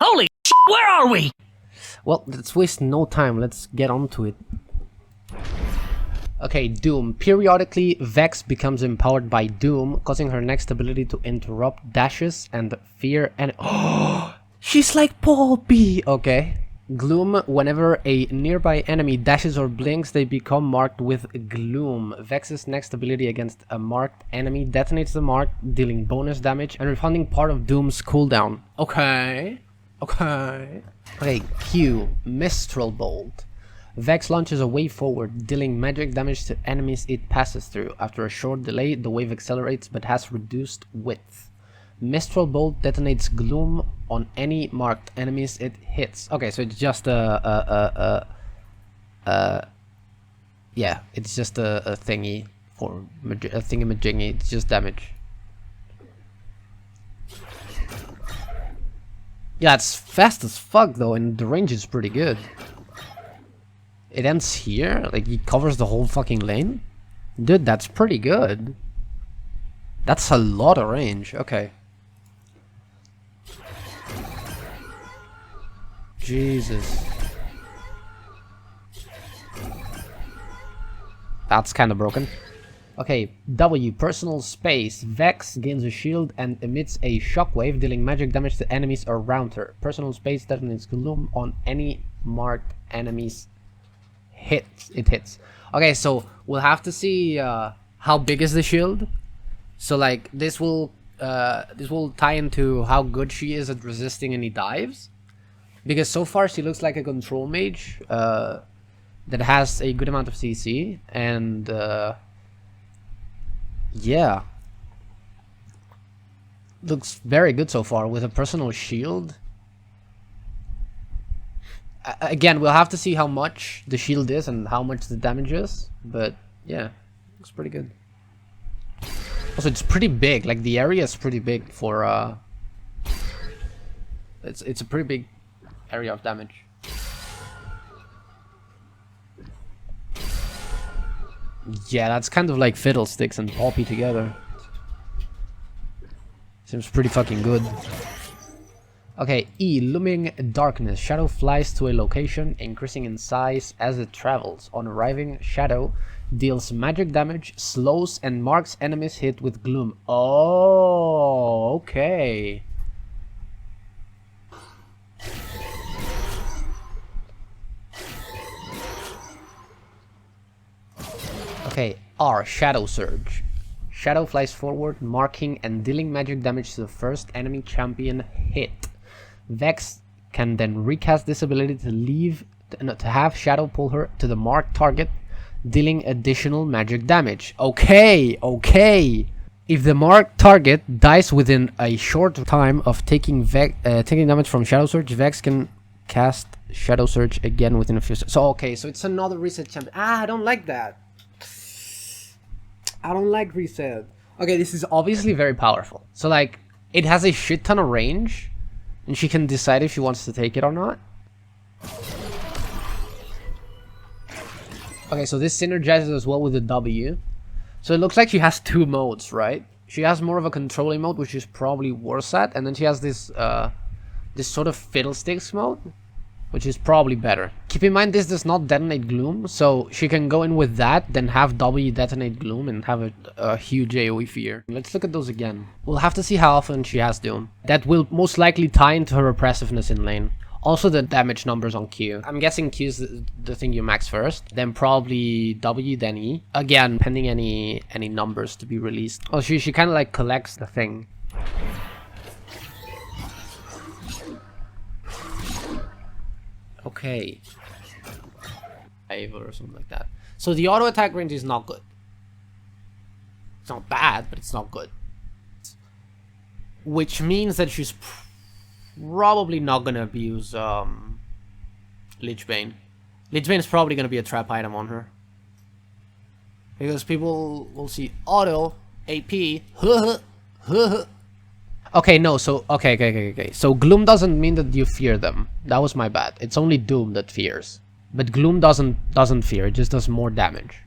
Holy shit, where are we? Well, let's waste no time. Let's get on to it. Okay, Doom. Periodically, Vex becomes empowered by Doom, causing her next ability to interrupt dashes and fear and... Oh, she's like Poppy! Okay. Gloom. Whenever a nearby enemy dashes or blinks, they become marked with Gloom. Vex's next ability against a marked enemy detonates the mark, dealing bonus damage and refunding part of Doom's cooldown. Okay. Okay, Q. Mistral Bolt. Vex launches a wave forward, dealing magic damage to enemies it passes through. After a short delay, the wave accelerates but has reduced width. Mistral Bolt detonates Gloom on any marked enemies it hits. Okay, so it's just yeah, it's just a thingy for a thingy-majiggy. It's just damage. Yeah, it's fast as fuck though, and the range is pretty good. It ends here? Like, he covers the whole fucking lane? Dude, that's pretty good. That's a lot of range. Okay. Jesus. That's kind of broken. Okay, W, personal space. Vex gains a shield and emits a shockwave, dealing magic damage to enemies around her. Personal space detonates Gloom on any marked enemies it hits. Okay, so we'll have to see how big is the shield. So like this will tie into how good she is at resisting any dives, because so far she looks like a control mage that has a good amount of CC, and yeah, looks very good so far with a personal shield. Again, we'll have to see how much the shield is and how much the damage is, but yeah, looks pretty good. Also, it's pretty big. Like, the area is pretty big for it's a pretty big area of damage. Yeah, that's kind of like Fiddlesticks and Poppy together. Seems pretty fucking good. Okay, E, Looming Darkness. Shadow flies to a location, increasing in size as it travels. On arriving, Shadow deals magic damage, slows, and marks enemies hit with Gloom. Oh, okay. Okay, R, Shadow Surge. Shadow flies forward, marking and dealing magic damage to the first enemy champion hit. Vex can then recast this ability to have Shadow pull her to the marked target, dealing additional magic damage. Okay. If the marked target dies within a short time of taking damage from Shadow Surge, Vex can cast Shadow Surge again within a few seconds. So okay, so it's another reset champion. I don't like that. I don't like reset. Okay, this is obviously very powerful. So like, it has a shit ton of range, and she can decide if she wants to take it or not. Okay, so this synergizes as well with the W. So it looks like she has two modes, right? She has more of a controlling mode, which is probably worse at, and then she has this this sort of Fiddlesticks mode, which is probably better. Keep in mind, this does not detonate Gloom, so she can go in with that, then have W detonate Gloom and have a huge AoE fear. Let's look at those again. We'll have to see how often she has Doom. That will most likely tie into her oppressiveness in lane. Also the damage numbers on Q. I'm guessing Q is the thing you max first, then probably W, then E. Again, pending any numbers to be released. Oh, she kind of like collects the thing. Okay. 5 or something like that. So the auto attack range is not good. It's not bad, but it's not good. Which means that she's probably not gonna abuse Lich Bane. Lich Bane is probably gonna be a trap item on her. Because people will see auto, AP, Okay, no, so okay. So Gloom doesn't mean that you fear them. That was my bad. It's only Doom that fears. But Gloom doesn't fear, it just does more damage.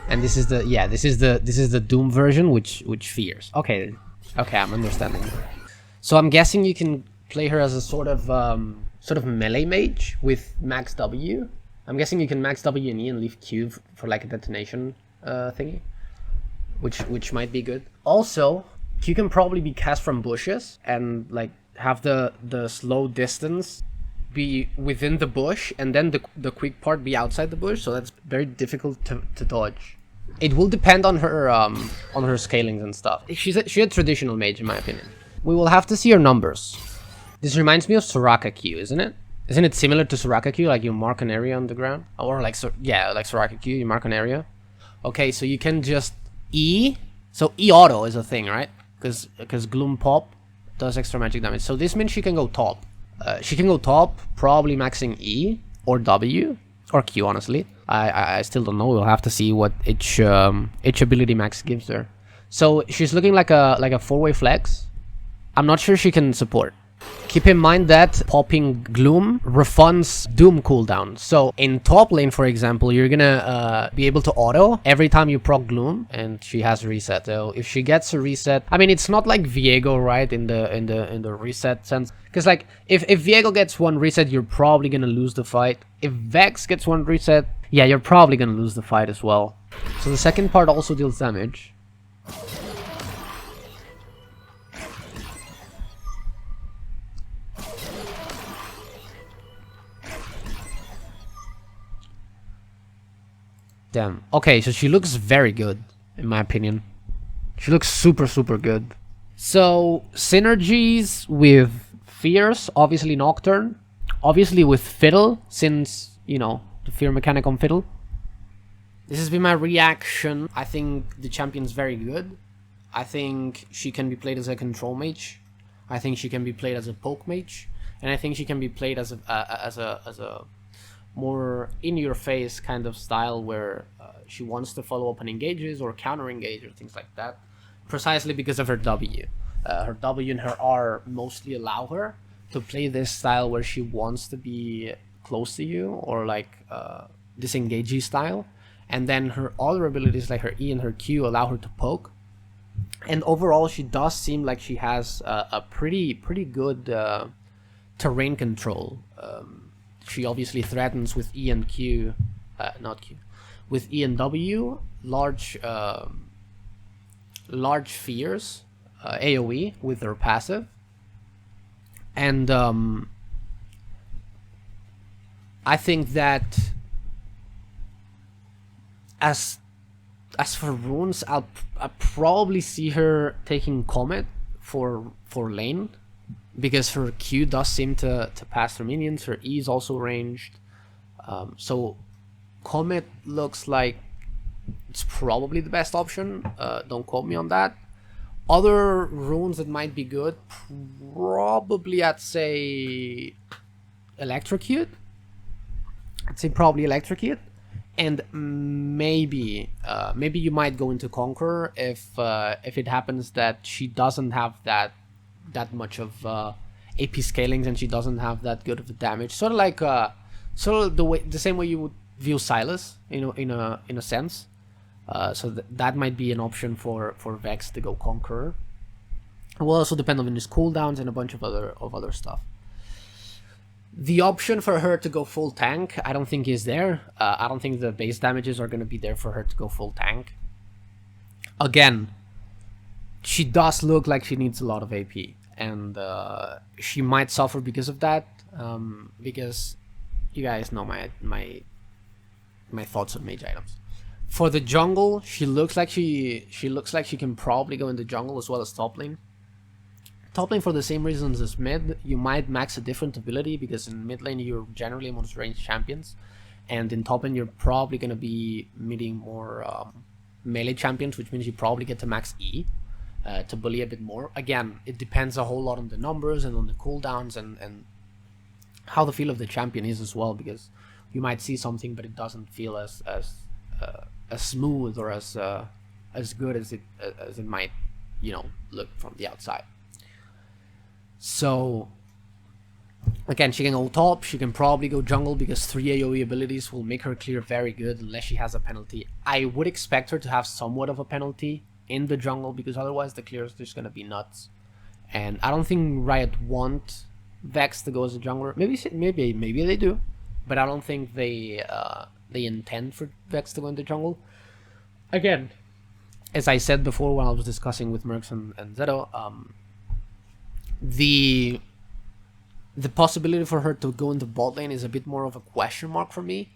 And this is the Doom version which fears. Okay. Okay, I'm understanding. So I'm guessing you can play her as a sort of melee mage with max W. I'm guessing you can max W and E and leave Q for like a detonation thingy, which might be good. Also, Q can probably be cast from bushes and like have the slow distance be within the bush and then the quick part be outside the bush, so that's very difficult to dodge. It will depend on her scalings and stuff. She's a traditional mage in my opinion. We will have to see her numbers. This reminds me of Soraka Q, isn't it? Isn't it similar to Soraka Q, like you mark an area on the ground? Or like, yeah, like Soraka Q, you mark an area. Okay, so you can just E. So E auto is a thing, right? Because Gloom Pop does extra magic damage. So this means she can go top. She can go top, probably maxing E or W or Q. Honestly, I still don't know. We'll have to see what each ability max gives her. So she's looking like a 4-way flex. I'm not sure she can support. Keep in mind that popping Gloom refunds Doom cooldown. So in top lane, for example, you're gonna be able to auto every time you proc Gloom, and she has reset. So if she gets a reset, I mean, it's not like Viego, right? In the reset sense, because like if Viego gets one reset, you're probably gonna lose the fight. If Vex gets one reset, yeah, you're probably gonna lose the fight as well. So the second part also deals damage. Damn. Okay, so she looks very good, in my opinion. She looks super, super good. So, synergies with Fierce, obviously Nocturne. Obviously with Fiddle, since, you know, the Fear mechanic on Fiddle. This has been my reaction. I think the champion's very good. I think she can be played as a control mage. I think she can be played as a poke mage. And I think she can be played as a more in-your-face kind of style where she wants to follow up on engages or counter-engage or things like that, precisely because of her W. Her W and her R mostly allow her to play this style where she wants to be close to you, or like this engagey style, and then her other abilities like her E and her Q allow her to poke. And overall, she does seem like she has a pretty good terrain control. She obviously threatens with E and Q, not Q, with E and W, large fears, AoE with her passive, and I think that as for runes, I'll probably see her taking Comet for lane, because her Q does seem to pass through minions. Her E is also ranged. So Comet looks like it's probably the best option. Don't quote me on that. Other runes that might be good, probably I'd say Electrocute. I'd say probably Electrocute. And maybe you might go into Conqueror if it happens that she doesn't have that much of AP scalings and she doesn't have that good of a damage. Sort of like the same way you would view Silas, in a sense. So that might be an option for Vex to go Conqueror. It will also depend on his cooldowns and a bunch of other stuff. The option for her to go full tank, I don't think is there. I don't think the base damages are going to be there for her to go full tank. Again, she does look like she needs a lot of AP, and she might suffer because of that. Because you guys know my thoughts on mage items. For the jungle, she looks like she can probably go in the jungle as well as top lane. Top lane for the same reasons as mid. You might max a different ability, because in mid lane you're generally most ranged champions, and in top lane you're probably going to be meeting more melee champions, which means you probably get to max E to bully a bit more. Again, it depends a whole lot on the numbers and on the cooldowns and how the feel of the champion is as well, because you might see something but it doesn't feel as smooth or as good as it might, look from the outside. So again, she can go top, she can probably go jungle, because 3 AoE abilities will make her clear very good unless she has a penalty. I would expect her to have somewhat of a penalty in the jungle, because otherwise the clear is just gonna be nuts. And I don't think Riot want Vex to go as a jungler. Maybe they do, but I don't think they intend for Vex to go in the jungle. Again, as I said before when I was discussing with Mercs and Zeto, the possibility for her to go into bot lane is a bit more of a question mark for me,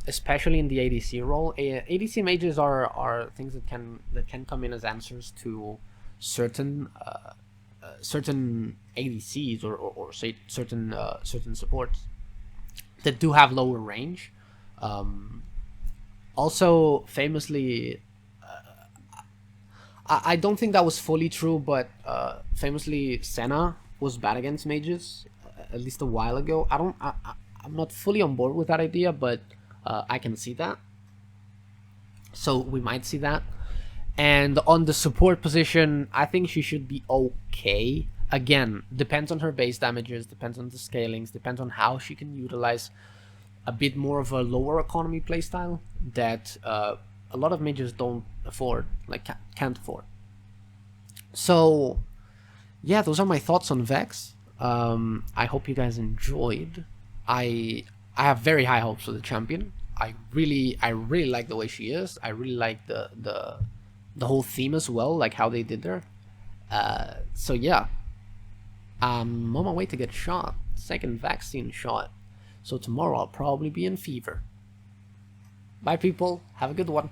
especially in the ADC role. ADC mages are things that can come in as answers to certain ADCs or say certain supports that do have lower range. Also, famously, I don't think that was fully true, but famously, Senna was bad against mages, at least a while ago. I'm not fully on board with that idea, but I can see that. So we might see that. And on the support position, I think she should be okay. Again, depends on her base damages, depends on the scalings, depends on how she can utilize a bit more of a lower economy playstyle that a lot of mages don't afford, like can't afford. So yeah, those are my thoughts on Vex. I hope you guys enjoyed. I have very high hopes for the champion. I really like the way she is. I really like the whole theme as well, like how they did there. So yeah, I'm on my way to get shot, second vaccine shot. So tomorrow I'll probably be in fever. Bye people, have a good one.